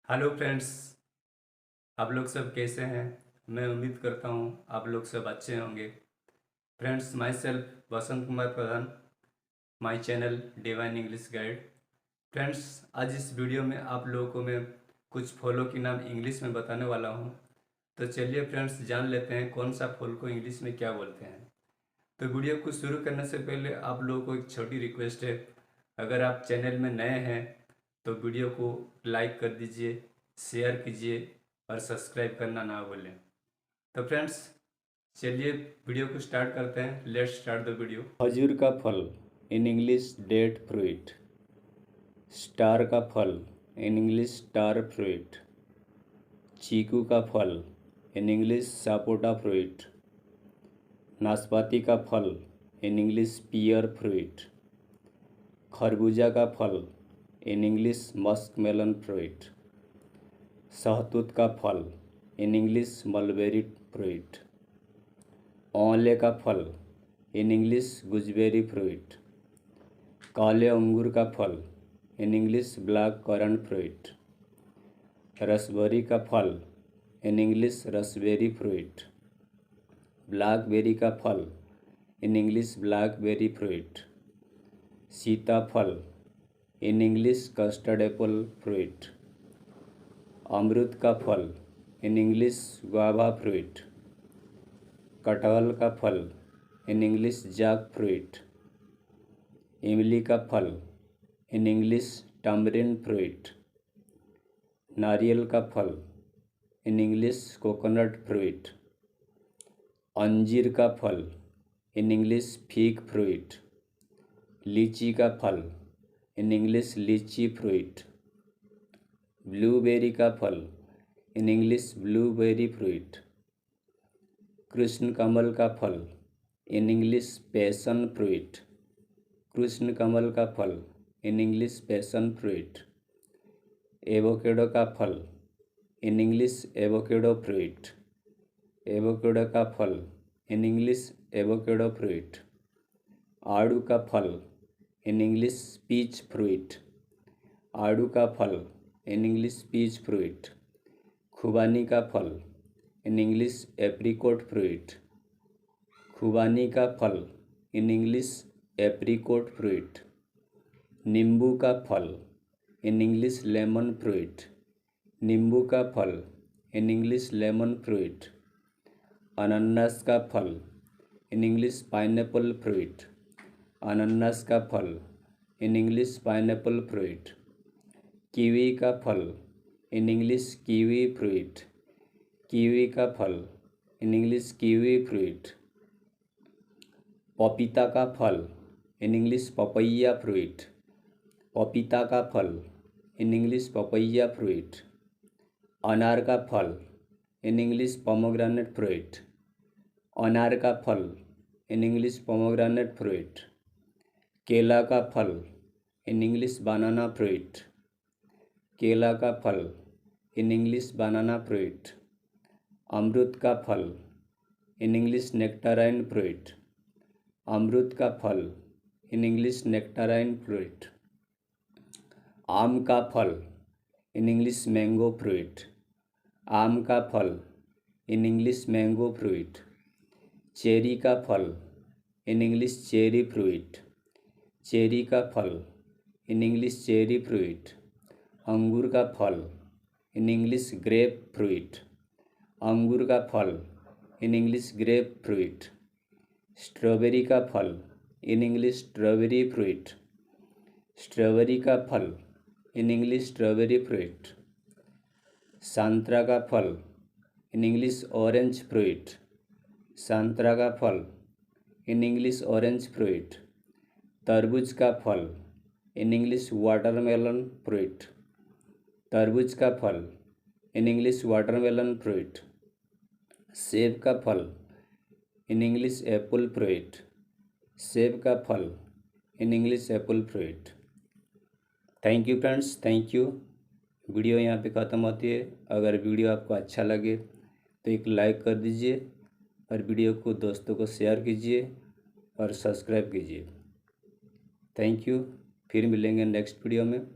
Hello friends, आप लोग सब कैसे हैं। मैं उम्मीद करता हूँ आप लोग सब अच्छे होंगे। Friends, my self Vasant Kumar Pradhan, my channel divine English guide. Friends, आज इस वीडियो में आप लोगों को मैं कुछ फलों के नाम इंग्लिश में बताने वाला हूँ। तो चलिए फ्रेंड्स, जान लेते हैं कौन सा फल को इंग्लिश में क्या बोलते हैं। तो वीडियो को शुरू करने से पहले आप लोगों को एक छोटी रिक्वेस्ट है। अगर आप चैनल में नए हैं तो वीडियो को लाइक कर दीजिए, शेयर कीजिए और सब्सक्राइब करना ना भूलें। तो फ्रेंड्स, चलिए वीडियो को स्टार्ट करते हैं। Let's start the video. खजूर का फल, in English date fruit. Star का फल, इन इंग्लिश स्टार फ्रूट। चीकू का फल, इन इंग्लिश सपोटा फ्रूट। नाशपाती का फल, इन इंग्लिश पियर फ्रूट। खरबूजा का फल, इन इंग्लिश मस्कमेलन फ्रूट। शहतूत का फल, इन इंग्लिश मलबेरी फ्रूट। आंवले का फल, इन इंग्लिश गुजबेरी फ्रूट। काले अंगूर का फल, in English black currant fruit. Raspberry का फल, in English raspberry fruit. Blackberry का फल, इन इंग्लिश ब्लैकबेरी फ्रूट। सीताफल, in English custard Apple fruit. अमरूद का फल, इन इंग्लिश गुआवा फ्रूट। कटहल का फल, इन इंग्लिश जैक फ्रूट। इमली का फल, इन इंग्लिश टैमरिंड फ्रूट। नारियल का फल, इन इंग्लिश कोकोनट फ्रूट। अंजीर का फल, इन इंग्लिश फिग फ्रूट। लीची का फल, in English lychee fruit. Blueberry का फल, इन इंग्लिश ब्लूबेरी फ्रूट। कृष्ण कमल का फल, इन इंग्लिश पैशन फ्रूट। कृष्ण कमल का फल, in English passion fruit. Avocado का फल, in English avocado fruit. Avocado का फल, इन इंग्लिश एवोकेडो फ्रूट। आड़ू का फल, इन इंग्लिश पीच फ्रूट। आड़ू का फल, इन इंग्लिश पीच फ्रूट। खुबानी का फल, इन इंग्लिश एप्रिकॉट फ्रूट। खुबानी का फल, इन इंग्लिश एप्रिकॉट फ्रूट। नींबू का फल, इन इंग्लिश लेमन फ्रूट। नींबू का फल, इन इंग्लिश लेमन फ्रूट। अनानास का फल, इन इंग्लिश पाइनएप्पल फ्रूट। अनानास का फल, in English pineapple fruit. Kiwi का फल, in English kiwi fruit. Kiwi का फल, इन इंग्लिश कीवी फ्रूट। पपीता का फल, इन इंग्लिश पपैया फ्रूट। पपीता का फल, इन इंग्लिश पपैया फ्रूट। अनार का फल, इन इंग्लिश पोमोग्रेनेट फ्रूट। अनार का फल, इन इंग्लिश पोमोग्रेनेट फ्रूट। केला का फल, इन इंग्लिश बनाना फ्रूट। केला का फल, इन इंग्लिश बनाना फ्रूट। अमरूद का फल, इन इंग्लिश नेक्टाराइन फ्रूट। अमरूद का फल, इन इंग्लिश नेक्टाराइन फ्रूट। आम का फल, इन इंग्लिश मैंगो फ्रूट। आम का फल, in English mango fruit. Cherry का फल, in English cherry fruit. Cherry का फल, इन इंग्लिश चेरी फ्रूट। अंगूर का फल, इन इंग्लिश ग्रेप फ्रूट। अंगूर का फल, in English grep fruit. Strawberry का फल, in English strawberry fruit. Strawberry का फल, इन इंग्लिश स्ट्रॉबेरी फ्रूट। संतरा का फल, इन इंग्लिश ऑरेंज फ्रूट। संतरा का फल, इन इंग्लिश ऑरेंज फ्रूट। तरबूज का फल, इन इंग्लिश वाटरमेलन फ्रूट। तरबूज का फल, इन इंग्लिश वाटरमेलन फ्रूट। सेब का फल, इन इंग्लिश एप्पल फ्रूट। सेब का फल, in English Apple fruit. Thank you friends, thank you. Video यहाँ पे ख़त्म होती है। अगर वीडियो आपको अच्छा लगे तो एक लाइक कर दीजिए और वीडियो को दोस्तों को शेयर कीजिए और सब्सक्राइब कीजिए। Thank you. फिर मिलेंगे नेक्स्ट वीडियो में।